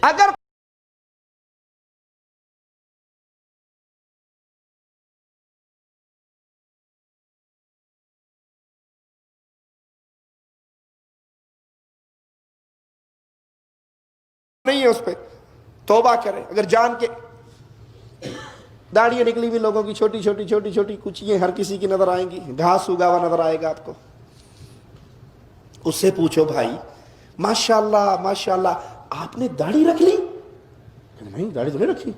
اگر نہیں ہے اس پہ توبہ کرے. اگر جان کے داڑیاں نکلی ہوئی لوگوں کی چھوٹی چھوٹی چھوٹی چھوٹی کچیاں ہر کسی کی نظر آئیں گی, گھاس اگا ہوا نظر آئے گا آپ کو. اس سے پوچھو بھائی ماشاءاللہ ماشاءاللہ آپ نے داڑھی رکھ لی؟ نہیں داڑھی تو نہیں رکھی.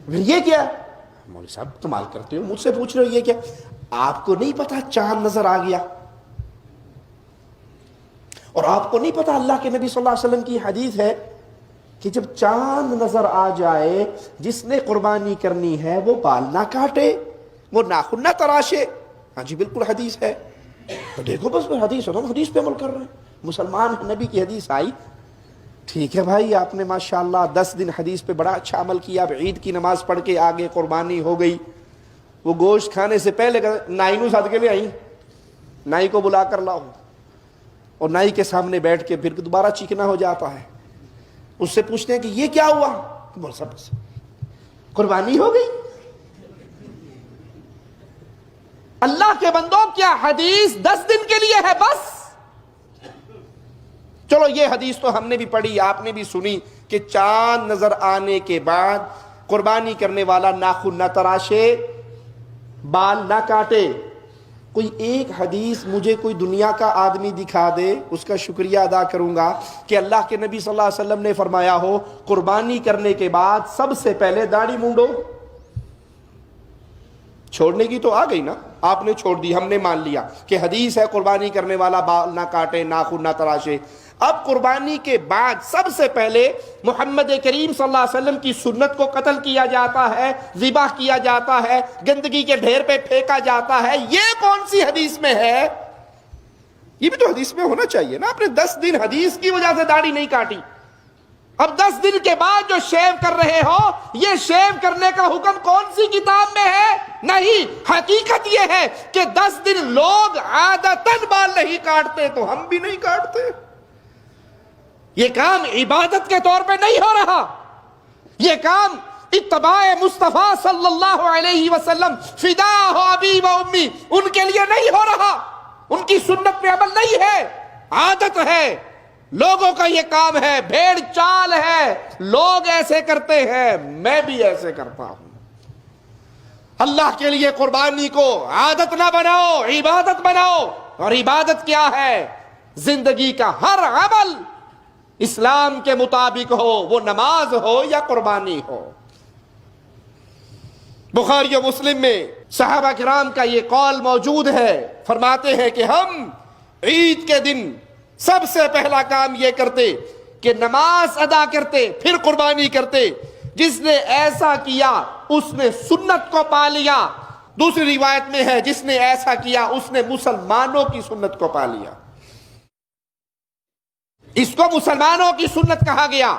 پھر یہ کیا؟ مولوی صاحب کمال کرتے ہو, مجھ سے پوچھ رہے ہو یہ کیا؟ آپ کو نہیں پتا چاند نظر آ گیا؟ اور آپ کو نہیں پتا اللہ کے نبی صلی اللہ علیہ وسلم کی حدیث ہے کہ جب چاند نظر آ جائے جس نے قربانی کرنی ہے وہ بال نہ کاٹے, وہ ناخن نہ تراشے. ہاں جی بالکل حدیث ہے. تو دیکھو بس حدیث ہے, ہم حدیث پہ عمل کر رہے ہیں, مسلمان نبی کی حدیث آئی. ٹھیک ہے بھائی, آپ نے ماشاءاللہ 10 دن حدیث پہ بڑا اچھا عمل کیا. اب عید کی نماز پڑھ کے آگے قربانی ہو گئی. وہ گوشت کھانے سے پہلے نائی نو صدقے لے آئی, نائی کو بلا کر لاؤ, اور نائی کے سامنے بیٹھ کے پھر دوبارہ چیخنا ہو جاتا ہے. اس سے پوچھتے ہیں کہ یہ کیا ہوا؟ بول سب قربانی ہو گئی. اللہ کے بندوں کیا حدیث 10 دن کے لیے ہے بس؟ چلو یہ حدیث تو ہم نے بھی پڑھی, آپ نے بھی سنی کہ چاند نظر آنے کے بعد قربانی کرنے والا ناخن نہ تراشے, بال نہ کاٹے. کوئی ایک حدیث مجھے کوئی دنیا کا آدمی دکھا دے, اس کا شکریہ ادا کروں گا کہ اللہ کے نبی صلی اللہ علیہ وسلم نے فرمایا ہو قربانی کرنے کے بعد سب سے پہلے داڑھی مونڈو. چھوڑنے کی تو آ گئی نا, آپ نے چھوڑ دی, ہم نے مان لیا کہ حدیث ہے قربانی کرنے والا بال نہ کاٹے ناخن نہ تراشے. اب قربانی کے بعد سب سے پہلے محمد کریم صلی اللہ علیہ وسلم کی سنت کو قتل کیا جاتا ہے, ذبح کیا جاتا ہے, گندگی کے ڈھیر پہ پھینکا جاتا ہے. یہ کون سی حدیث میں ہے؟ یہ بھی تو حدیث میں ہونا چاہیے نا. آپ نے 10 دن حدیث کی وجہ سے داڑھی نہیں کاٹی, اب 10 دن کے بعد جو شیو کر رہے ہو, یہ شیو کرنے کا حکم کون سی کتاب میں ہے؟ نہیں. حقیقت یہ ہے کہ 10 دن لوگ عادتاً بال نہیں کاٹتے, تو ہم بھی نہیں کاٹتے. یہ کام عبادت کے طور پہ نہیں ہو رہا, یہ کام اتباع مصطفیٰ صلی اللہ علیہ وسلم فدا ہو ابی و امی ان کے لیے نہیں ہو رہا. ان کی سنت پہ عمل نہیں ہے, عادت ہے. لوگوں کا یہ کام ہے, بھیڑ چال ہے, لوگ ایسے کرتے ہیں, میں بھی ایسے کرتا ہوں. اللہ کے لیے قربانی کو عادت نہ بناؤ, عبادت بناؤ. اور عبادت کیا ہے؟ زندگی کا ہر عمل اسلام کے مطابق ہو, وہ نماز ہو یا قربانی ہو. بخاری و مسلم میں صحابہ کرام کا یہ قول موجود ہے, فرماتے ہیں کہ ہم عید کے دن سب سے پہلا کام یہ کرتے کہ نماز ادا کرتے پھر قربانی کرتے. جس نے ایسا کیا اس نے سنت کو پا لیا. دوسری روایت میں ہے جس نے ایسا کیا اس نے مسلمانوں کی سنت کو پا لیا. اس کو مسلمانوں کی سنت کہا گیا.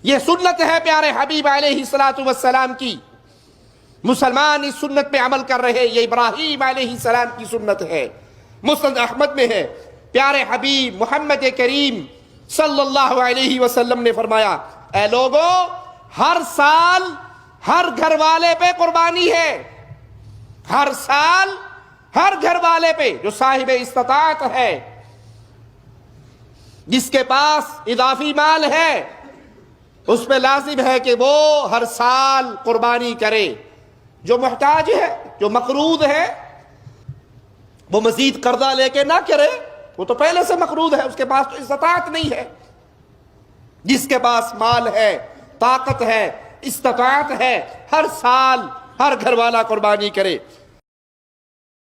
یہ سنت ہے پیارے حبیب علیہ الصلوۃ والسلام کی. مسلمان اس سنت پہ عمل کر رہے, یہ ابراہیم علیہ السلام کی سنت ہے. مسند احمد میں ہے, پیارے حبیب محمد کریم صلی اللہ علیہ وسلم نے فرمایا, اے لوگو ہر سال ہر گھر والے پہ قربانی ہے. ہر سال ہر گھر والے پہ جو صاحب استطاعت ہے, جس کے پاس اضافی مال ہے, اس پہ لازم ہے کہ وہ ہر سال قربانی کرے. جو محتاج ہے, جو مقروض ہے, وہ مزید قرضہ لے کے نہ کرے, وہ تو پہلے سے مقروض ہے, اس کے پاس تو استطاعت نہیں ہے. جس کے پاس مال ہے, طاقت ہے, استطاعت ہے, ہر سال ہر گھر والا قربانی کرے.